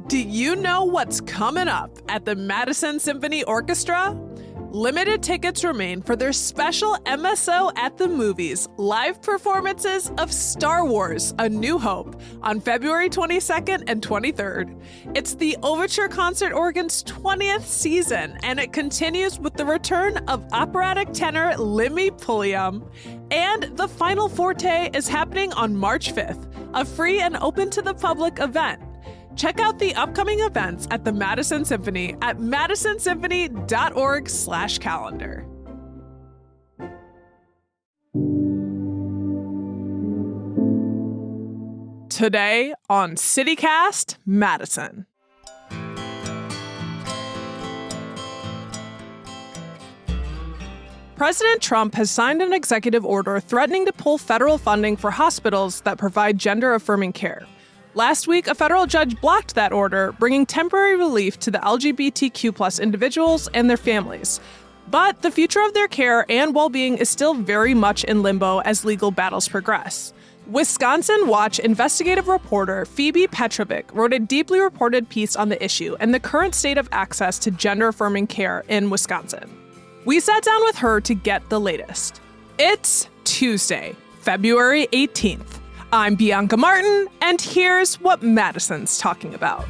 Do you know what's coming up at the Madison Symphony Orchestra? Limited tickets remain for their special MSO at the Movies live performances of Star Wars: A New Hope on February 22nd and 23rd. It's the Overture Concert Organ's 20th season, and it continues with the return of operatic tenor Limmy Pulliam. And the final forte is happening on March 5th, a free and open to the public event. Check out the upcoming events at the Madison Symphony at madisonsymphony.org/calendar. Today on CityCast Madison. President Trump has signed an executive order threatening to pull federal funding for hospitals that provide gender-affirming care. Last week, a federal judge blocked that order, bringing temporary relief to the LGBTQ+ individuals and their families. But the future of their care and well-being is still very much in limbo as legal battles progress. Wisconsin Watch investigative reporter Phoebe Petrovic wrote a deeply reported piece on the issue and the current state of access to gender-affirming care in Wisconsin. We sat down with her to get the latest. It's Tuesday, February 18th. I'm Bianca Martin, and here's what Madison's talking about.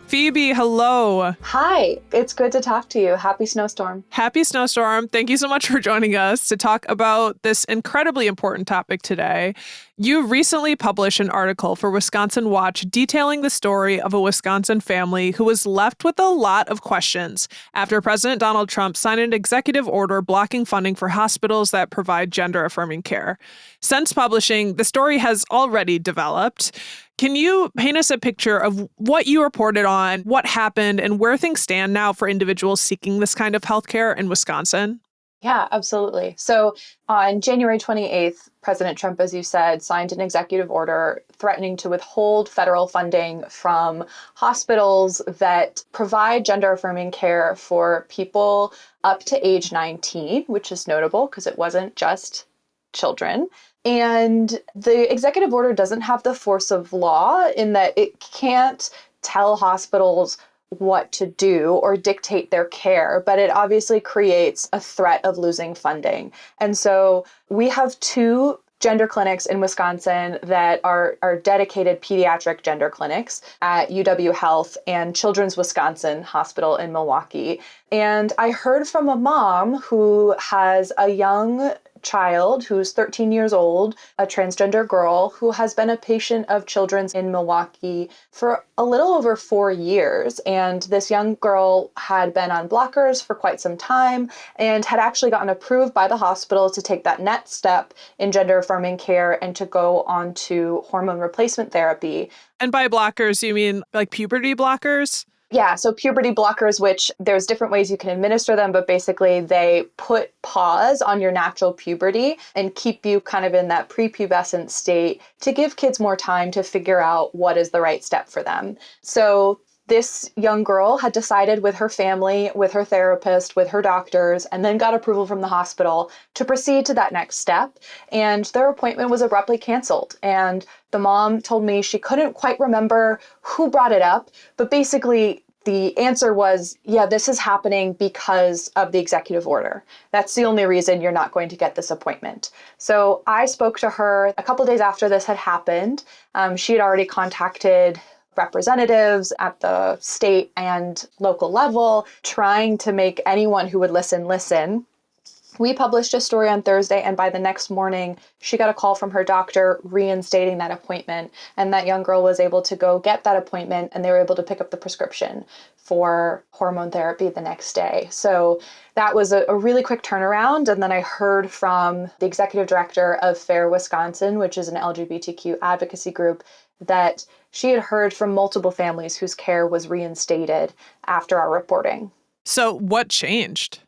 Phoebe, hello. Hi, it's good to talk to you. Happy snowstorm. Happy snowstorm. Thank you so much for joining us to talk about this incredibly important topic today. You recently published an article for Wisconsin Watch detailing the story of a Wisconsin family who was left with a lot of questions after President Donald Trump signed an executive order blocking funding for hospitals that provide gender-affirming care. Since publishing, the story has already developed. Can you paint us a picture of what you reported on, what happened, and where things stand now for individuals seeking this kind of healthcare in Wisconsin? Yeah, absolutely. So on January 28th, President Trump, as you said, signed an executive order threatening to withhold federal funding from hospitals that provide gender-affirming care for people up to age 19, which is notable because it wasn't just children. And the executive order doesn't have the force of law in that it can't tell hospitals what to do or dictate their care, but it obviously creates a threat of losing funding. And so we have two gender clinics in Wisconsin that are dedicated pediatric gender clinics at UW Health and Children's Wisconsin Hospital in Milwaukee. And I heard from a mom who has a young child who's 13 years old, a transgender girl who has been a patient of Children's in Milwaukee for a little over 4 years. And this young girl had been on blockers for quite some time and had actually gotten approved by the hospital to take that next step in gender-affirming care and to go on to hormone replacement therapy. And by blockers, you mean like puberty blockers? Yeah, so puberty blockers, which there's different ways you can administer them, but basically they put pause on your natural puberty and keep you kind of in that prepubescent state to give kids more time to figure out what is the right step for them. So this young girl had decided with her family, with her therapist, with her doctors, and then got approval from the hospital to proceed to that next step. And their appointment was abruptly canceled. And the mom told me she couldn't quite remember who brought it up, but basically the answer was, yeah, this is happening because of the executive order. That's the only reason you're not going to get this appointment. So I spoke to her a couple days after this had happened. She had already contacted representatives at the state and local level, trying to make anyone who would listen. We published a story on Thursday, and by the next morning, she got a call from her doctor reinstating that appointment, and that young girl was able to go get that appointment, and they were able to pick up the prescription for hormone therapy the next day. So that was a really quick turnaround, and then I heard from the executive director of FAIR Wisconsin, which is an LGBTQ advocacy group, that she had heard from multiple families whose care was reinstated after our reporting. So what changed?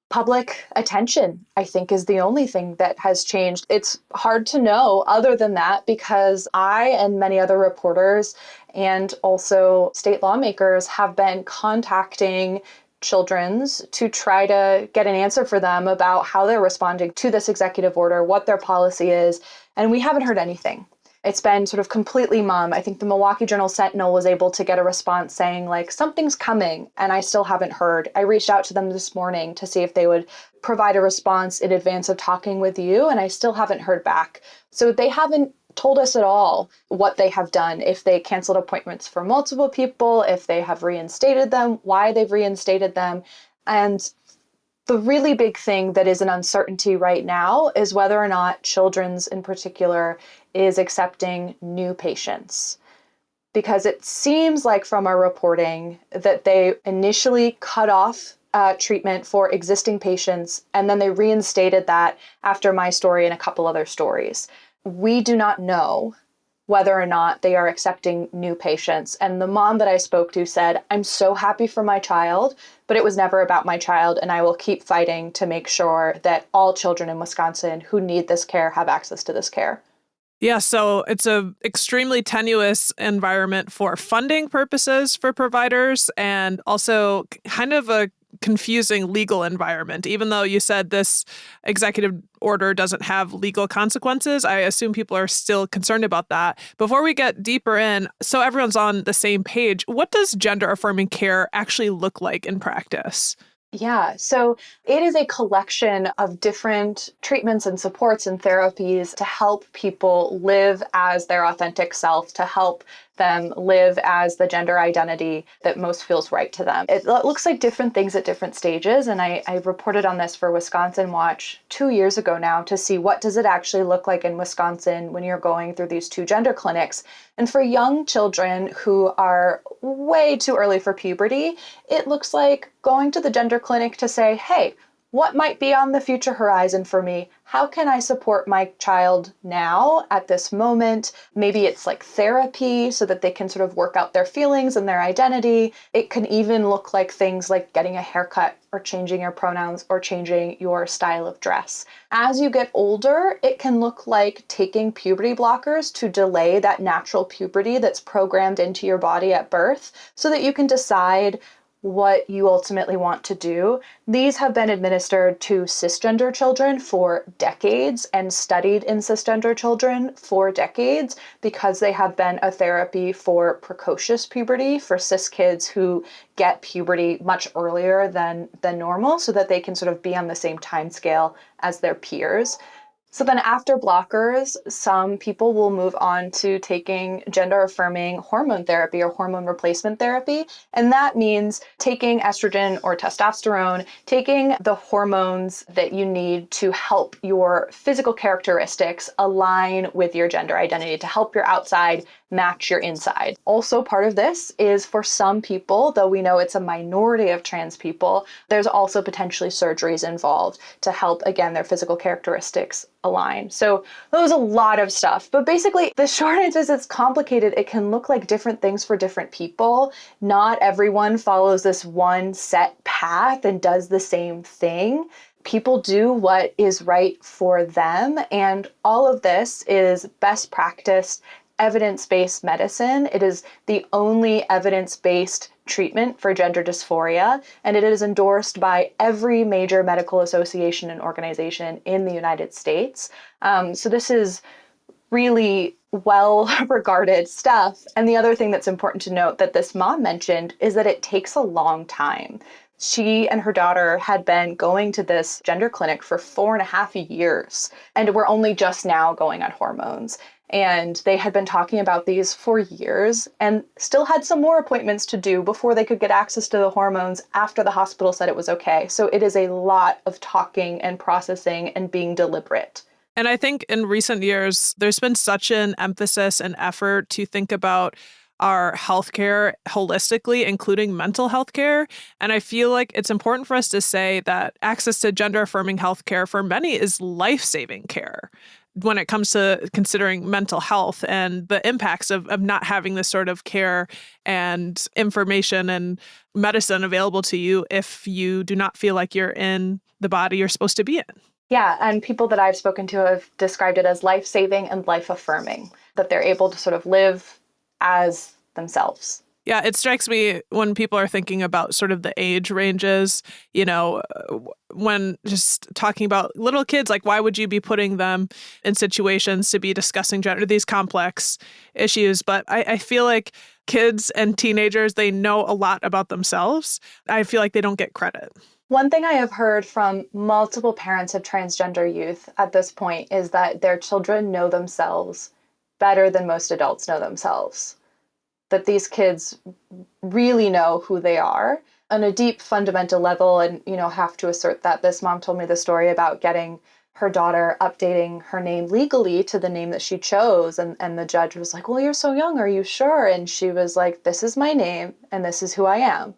Public attention, I think, is the only thing that has changed. It's hard to know other than that because I and many other reporters and also state lawmakers have been contacting Children's to try to get an answer for them about how they're responding to this executive order, what their policy is, and we haven't heard anything. It's been sort of completely mum. I think the Milwaukee Journal Sentinel was able to get a response saying, like, something's coming, and I still haven't heard. I reached out to them this morning to see if they would provide a response in advance of talking with you, and I still haven't heard back. So they haven't told us at all what they have done, if they canceled appointments for multiple people, if they have reinstated them, why they've reinstated them. And the really big thing that is an uncertainty right now is whether or not Children's in particular is accepting new patients. Because it seems like from our reporting that they initially cut off treatment for existing patients, and then they reinstated that after my story and a couple other stories. We do not know whether or not they are accepting new patients. And the mom that I spoke to said, I'm so happy for my child, but it was never about my child, and I will keep fighting to make sure that all children in Wisconsin who need this care have access to this care. Yeah, so it's a extremely tenuous environment for funding purposes for providers, and also kind of a confusing legal environment. Even though you said this executive order doesn't have legal consequences, I assume people are still concerned about that. Before we get deeper in, so everyone's on the same page, what does gender-affirming care actually look like in practice? Yeah, so it is a collection of different treatments and supports and therapies to help people live as their authentic self, to help them live as the gender identity that most feels right to them. It looks like different things at different stages, and I reported on this for Wisconsin Watch 2 years ago now to see what does it actually look like in Wisconsin when you're going through these two gender clinics. And for young children who are way too early for puberty, it looks like going to the gender clinic to say, hey, what might be on the future horizon for me? How can I support my child now at this moment? Maybe it's like therapy so that they can sort of work out their feelings and their identity. It can even look like things like getting a haircut or changing your pronouns or changing your style of dress. As you get older, it can look like taking puberty blockers to delay that natural puberty that's programmed into your body at birth so that you can decide what you ultimately want to do. These have been administered to cisgender children for decades and studied in cisgender children for decades because they have been a therapy for precocious puberty for cis kids who get puberty much earlier than normal so that they can sort of be on the same time scale as their peers. So then after blockers, some people will move on to taking gender-affirming hormone therapy or hormone replacement therapy. And that means taking estrogen or testosterone, taking the hormones that you need to help your physical characteristics align with your gender identity, to help your outside match your inside. Also part of this is for some people, though we know it's a minority of trans people, there's also potentially surgeries involved to help, again, their physical characteristics align. So that was a lot of stuff. But basically, the short answer is it's complicated. It can look like different things for different people. Not everyone follows this one set path and does the same thing. People do what is right for them. And all of this is best practice evidence-based medicine. It is the only evidence-based treatment for gender dysphoria, and it is endorsed by every major medical association and organization in the United States. So this is really well-regarded stuff. And the other thing that's important to note that this mom mentioned is that it takes a long time. She and her daughter had been going to this gender clinic for 4.5 years, and were only just now going on hormones. And they had been talking about these for years and still had some more appointments to do before they could get access to the hormones after the hospital said it was okay. So it is a lot of talking and processing and being deliberate. And I think in recent years, there's been such an emphasis and effort to think about our healthcare holistically, including mental health care. And I feel like it's important for us to say that access to gender-affirming healthcare for many is life-saving care when it comes to considering mental health and the impacts of not having this sort of care and information and medicine available to you if you do not feel like you're in the body you're supposed to be in. Yeah, and people that I've spoken to have described it as life-saving and life-affirming, that they're able to sort of live as themselves. Yeah, it strikes me when people are thinking about sort of the age ranges, when just talking about little kids, like why would you be putting them in situations to be discussing gender, these complex issues? But I feel like kids and teenagers, they know a lot about themselves. I feel like they don't get credit. One thing I have heard from multiple parents of transgender youth at this point is that their children know themselves better than most adults know themselves. That these kids really know who they are on a deep fundamental level, and have to assert that this mom told me the story about getting her daughter updating her name legally to the name that she chose, and the judge was like, well, you're so young, are you sure? And she was like, this is my name and this is who I am.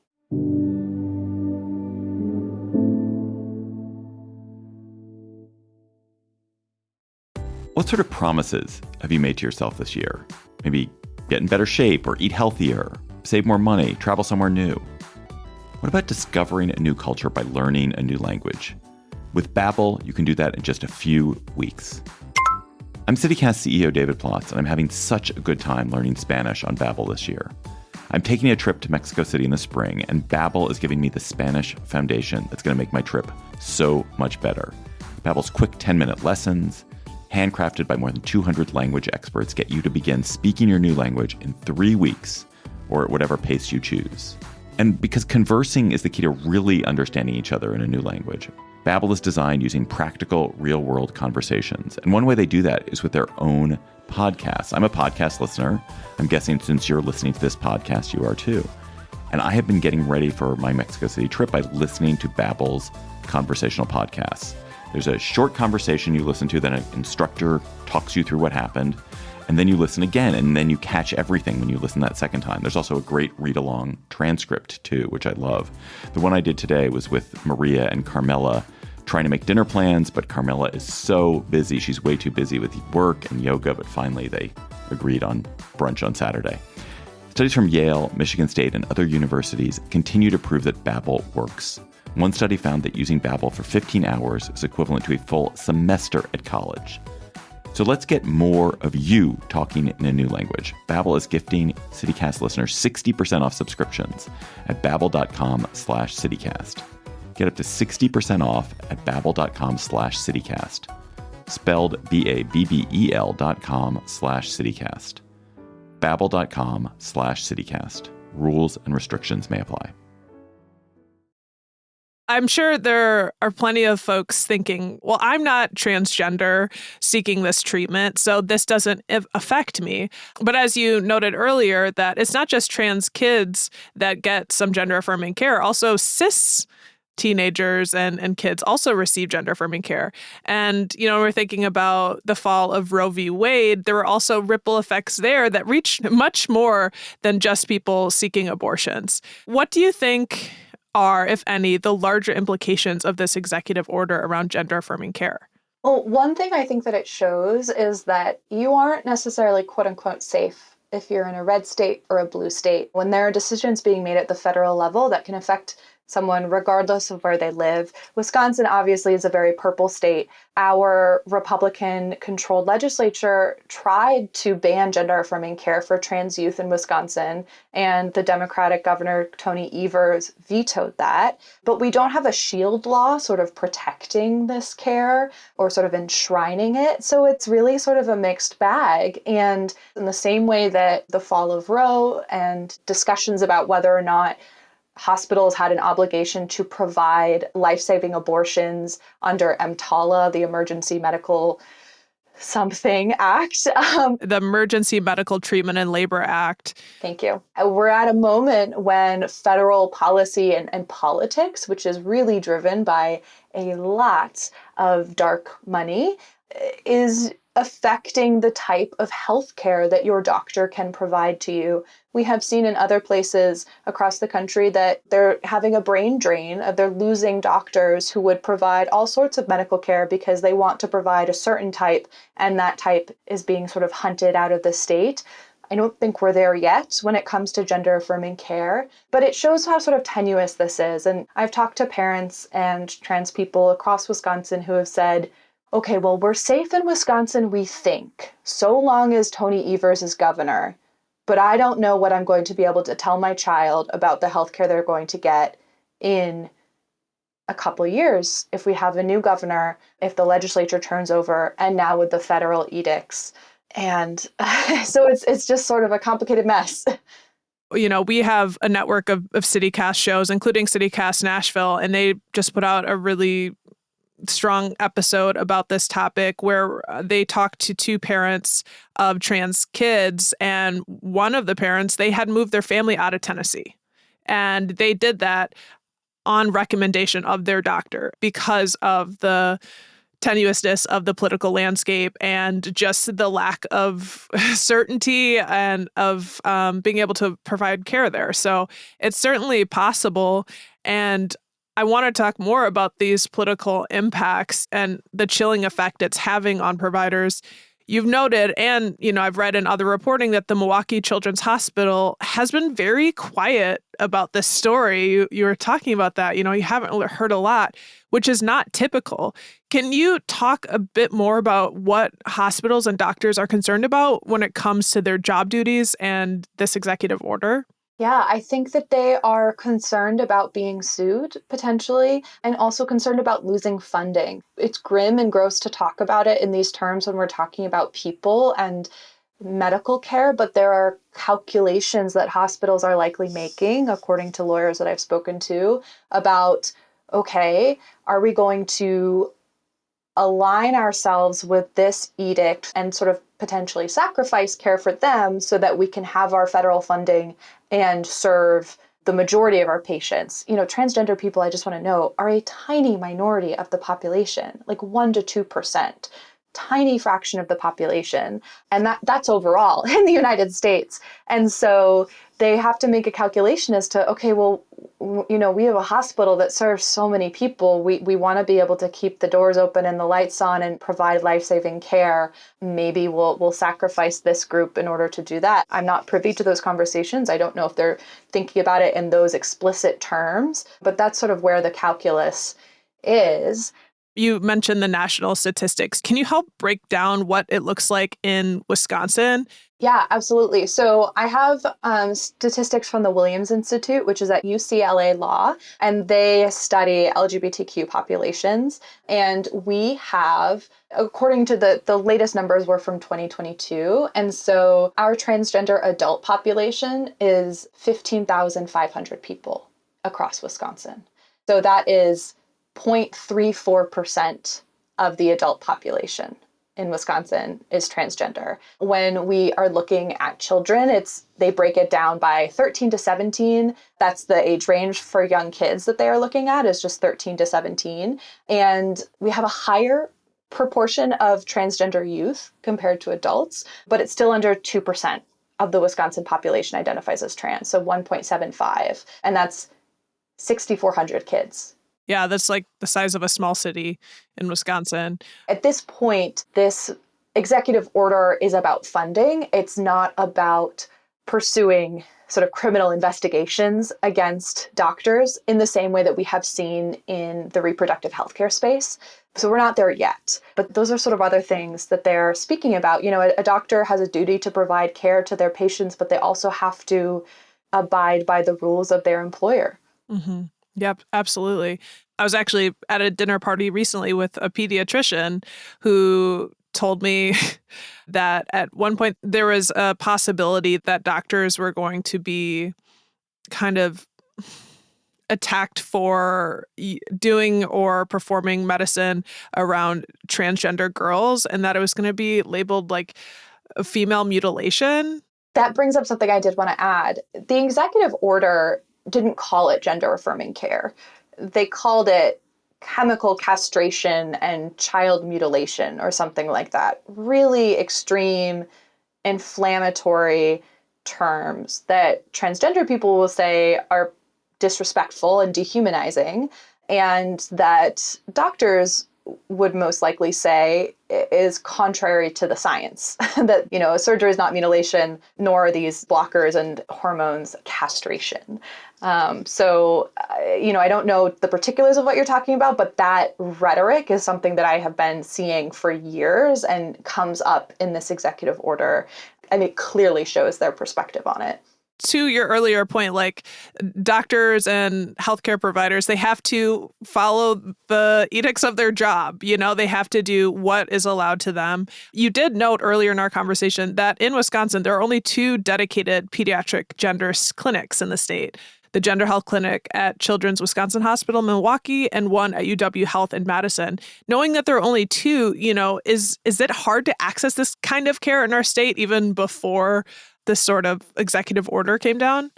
What sort of promises have you made to yourself this year? Maybe get in better shape or eat healthier, save more money, travel somewhere new. What about discovering a new culture by learning a new language? With Babbel, you can do that in just a few weeks. I'm CityCast CEO David Plotz, and I'm having such a good time learning Spanish on Babbel this year. I'm taking a trip to Mexico City in the spring, and Babbel is giving me the Spanish foundation that's going to make my trip so much better. Babbel's quick 10-minute lessons, handcrafted by more than 200 language experts, get you to begin speaking your new language in 3 weeks, or at whatever pace you choose. And because conversing is the key to really understanding each other in a new language, Babbel is designed using practical, real-world conversations. And one way they do that is with their own podcasts. I'm a podcast listener. I'm guessing since you're listening to this podcast, you are too. And I have been getting ready for my Mexico City trip by listening to Babbel's conversational podcasts. There's a short conversation you listen to, then an instructor talks you through what happened, and then you listen again, and then you catch everything when you listen that second time. There's also a great read-along transcript, too, which I love. The one I did today was with Maria and Carmela trying to make dinner plans, but Carmela is so busy. She's way too busy with work and yoga, but finally they agreed on brunch on Saturday. Studies from Yale, Michigan State, and other universities continue to prove that Babbel works. One study found that using Babbel for 15 hours is equivalent to a full semester at college. So let's get more of you talking in a new language. Babbel is gifting CityCast listeners 60% off subscriptions at babbel.com/CityCast. Get up to 60% off at babbel.com/CityCast. Spelled BABBEL.com/CityCast. Babbel.com/CityCast. Rules and restrictions may apply. I'm sure there are plenty of folks thinking, well, I'm not transgender seeking this treatment, so this doesn't affect me. But as you noted earlier, that it's not just trans kids that get some gender-affirming care. Also, cis teenagers and kids also receive gender-affirming care. And, we're thinking about the fall of Roe v. Wade. There were also ripple effects there that reached much more than just people seeking abortions. What do you think are, if any, the larger implications of this executive order around gender-affirming care? Well, one thing I think that it shows is that you aren't necessarily quote unquote safe if you're in a red state or a blue state. When there are decisions being made at the federal level that can affect someone regardless of where they live. Wisconsin obviously is a very purple state. Our Republican-controlled legislature tried to ban gender-affirming care for trans youth in Wisconsin, and the Democratic Governor Tony Evers vetoed that. But we don't have a shield law sort of protecting this care or sort of enshrining it. So it's really sort of a mixed bag. And in the same way that the fall of Roe and discussions about whether or not hospitals had an obligation to provide life-saving abortions under EMTALA, the Emergency Medical Something Act. The Emergency Medical Treatment and Labor Act. Thank you. We're at a moment when federal policy and politics, which is really driven by a lot of dark money, is affecting the type of health care that your doctor can provide to you. We have seen in other places across the country that they're having a brain drain, they're losing doctors who would provide all sorts of medical care because they want to provide a certain type, and that type is being sort of hunted out of the state. I don't think we're there yet when it comes to gender-affirming care, but it shows how sort of tenuous this is. And I've talked to parents and trans people across Wisconsin who have said, okay, well, we're safe in Wisconsin, we think, so long as Tony Evers is governor. but I don't know what I'm going to be able to tell my child about the healthcare they're going to get in a couple of years if we have a new governor, if the legislature turns over, and now with the federal edicts. And so it's just sort of a complicated mess. We have a network of CityCast shows, including CityCast Nashville, and they just put out a really strong episode about this topic where they talked to two parents of trans kids. And one of the parents, they had moved their family out of Tennessee. And they did that on recommendation of their doctor because of the tenuousness of the political landscape and just the lack of certainty and of being able to provide care there. So it's certainly possible. And I want to talk more about these political impacts and the chilling effect it's having on providers. You've noted, and I've read in other reporting that the Milwaukee Children's Hospital has been very quiet about this story. You were talking about that. You haven't heard a lot, which is not typical. Can you talk a bit more about what hospitals and doctors are concerned about when it comes to their job duties and this executive order? Yeah, I think that they are concerned about being sued potentially, and also concerned about losing funding. It's grim and gross to talk about it in these terms when we're talking about people and medical care, but there are calculations that hospitals are likely making, according to lawyers that I've spoken to, about, okay, are we going to align ourselves with this edict and sort of potentially sacrifice care for them so that we can have our federal funding and serve the majority of our patients? Transgender people, I just want to know, are a tiny minority of the population, like 1% to 2%. Tiny fraction of the population. And that's overall in the United States. And so they have to make a calculation as to, okay, well, we have a hospital that serves so many people. We want to be able to keep the doors open and the lights on and provide life-saving care. Maybe we'll sacrifice this group in order to do that. I'm not privy to those conversations. I don't know if they're thinking about it in those explicit terms, but that's sort of where the calculus is. You mentioned the national statistics. Can you help break down what it looks like in Wisconsin? Yeah, absolutely. So I have statistics from the Williams Institute, which is at UCLA Law, and they study LGBTQ populations. And we have, according to the latest numbers, were from 2022. And so our transgender adult population is 15,500 people across Wisconsin. So that is 0.34% of the adult population in Wisconsin is transgender. When we are looking at children, they break it down by 13 to 17. That's the age range for young kids that they are looking at, is just 13 to 17. And we have a higher proportion of transgender youth compared to adults, but it's still under 2% of the Wisconsin population identifies as trans, so 1.75. And that's 6,400 kids. Yeah, that's like the size of a small city in Wisconsin. At this point, this executive order is about funding. It's not about pursuing sort of criminal investigations against doctors in the same way that we have seen in the reproductive healthcare space. So we're not there yet. But those are sort of other things that they're speaking about. A doctor has a duty to provide care to their patients, but they also have to abide by the rules of their employer. Mm-hmm. Yep, absolutely. I was actually at a dinner party recently with a pediatrician who told me that at one point there was a possibility that doctors were going to be kind of attacked for doing or performing medicine around transgender girls, and that it was going to be labeled like a female mutilation. That brings up something I did want to add. The executive order didn't call it gender-affirming care. They called it chemical castration and child mutilation or something like that. Really extreme, inflammatory terms that transgender people will say are disrespectful and dehumanizing, and that doctors would most likely say is contrary to the science that, surgery is not mutilation, nor are these blockers and hormones castration. I don't know the particulars of what you're talking about, but that rhetoric is something that I have been seeing for years and comes up in this executive order. And it clearly shows their perspective on it. To your earlier point, like doctors and healthcare providers, they have to follow the edicts of their job. They have to do what is allowed to them. You did note earlier in our conversation that in Wisconsin, there are only 2 dedicated pediatric gender clinics in the state. The Gender Health Clinic at Children's Wisconsin Hospital, Milwaukee, and one at UW Health in Madison. Knowing that there are only 2, is it hard to access this kind of care in our state even before this sort of executive order came down?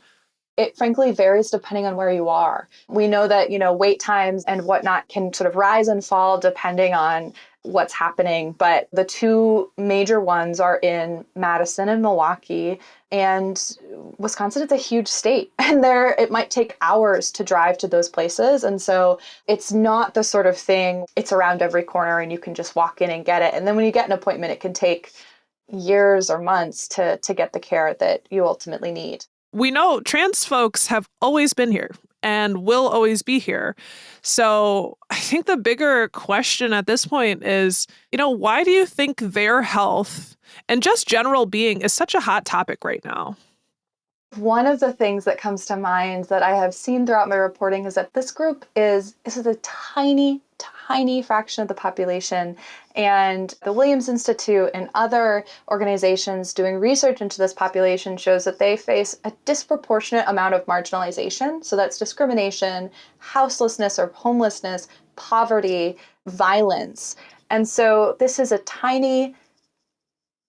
It frankly varies depending on where you are. We know that, wait times and whatnot can sort of rise and fall depending on what's happening. But the 2 major ones are in Madison and Milwaukee. And Wisconsin is a huge state, and it might take hours to drive to those places. And so it's not the sort of thing, it's around every corner and you can just walk in and get it. And then when you get an appointment, it can take years or months to get the care that you ultimately need. We know trans folks have always been here and will always be here. So I think the bigger question at this point is, why do you think their health and just general being is such a hot topic right now? One of the things that comes to mind that I have seen throughout my reporting is that this group is a tiny fraction of the population. And the Williams Institute and other organizations doing research into this population shows that they face a disproportionate amount of marginalization. So that's discrimination, houselessness or homelessness, poverty, violence. And so this is a tiny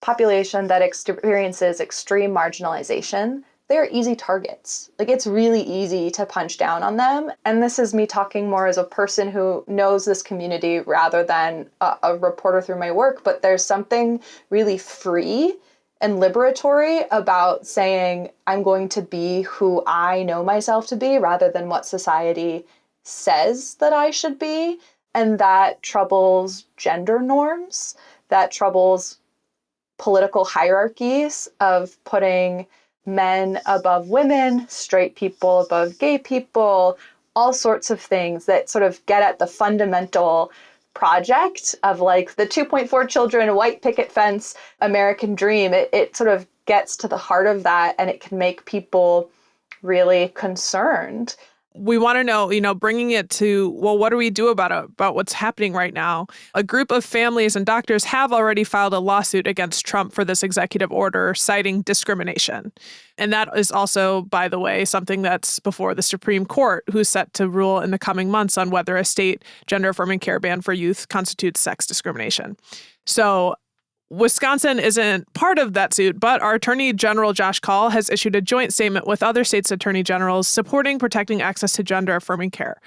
population that experiences extreme marginalization. They're easy targets. It's really easy to punch down on them. And this is me talking more as a person who knows this community rather than a reporter through my work. But there's something really free and liberatory about saying, I'm going to be who I know myself to be rather than what society says that I should be. And that troubles gender norms. That troubles political hierarchies of putting men above women, straight people above gay people, all sorts of things that sort of get at the fundamental project of the 2.4 children, white picket fence, American dream. It sort of gets to the heart of that, and it can make people really concerned. We want to know, bringing it to, well, what do we do about what's happening right now? A group of families and doctors have already filed a lawsuit against Trump for this executive order, citing discrimination. And that is also, by the way, something that's before the Supreme Court, who's set to rule in the coming months on whether a state gender-affirming care ban for youth constitutes sex discrimination. So Wisconsin isn't part of that suit, but our Attorney General Josh Kaul has issued a joint statement with other states' attorney generals supporting protecting access to gender-affirming care.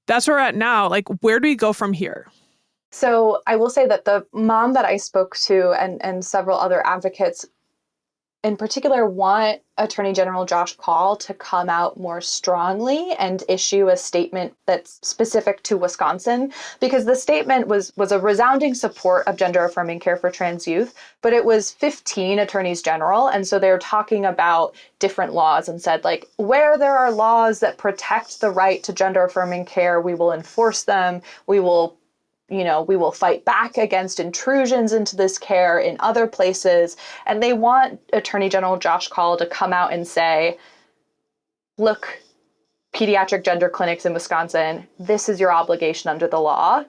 That's where we're at now. Where do we go from here? So I will say that the mom that I spoke to and several other advocates in particular want Attorney General Josh Kaul to come out more strongly and issue a statement that's specific to Wisconsin, because the statement was a resounding support of gender-affirming care for trans youth, but it was 15 attorneys general. And so they're talking about different laws and said, where there are laws that protect the right to gender-affirming care, we will enforce them. We will fight back against intrusions into this care in other places. And they want Attorney General Josh Kaul to come out and say, look, pediatric gender clinics in Wisconsin, this is your obligation under the law.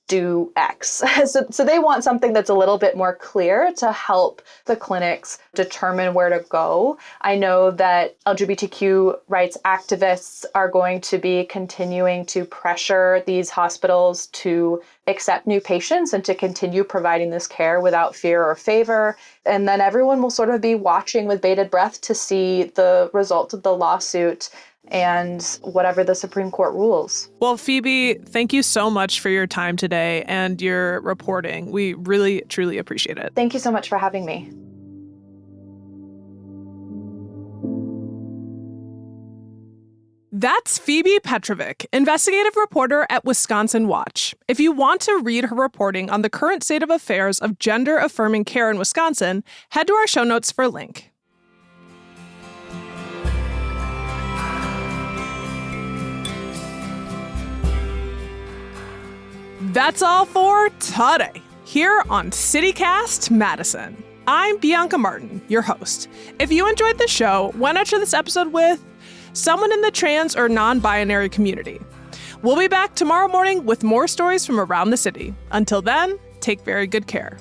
Do X. So they want something that's a little bit more clear to help the clinics determine where to go. I know that LGBTQ rights activists are going to be continuing to pressure these hospitals to accept new patients and to continue providing this care without fear or favor. And then everyone will sort of be watching with bated breath to see the results of the lawsuit and whatever the Supreme Court rules. Well, Phoebe, thank you so much for your time today and your reporting. We really, truly appreciate it. Thank you so much for having me. That's Phoebe Petrovic, investigative reporter at Wisconsin Watch. If you want to read her reporting on the current state of affairs of gender-affirming care in Wisconsin, head to our show notes for a link. That's all for today, here on CityCast Madison. I'm Bianca Martin, your host. If you enjoyed the show, why not share this episode with someone in the trans or non-binary community? We'll be back tomorrow morning with more stories from around the city. Until then, take very good care.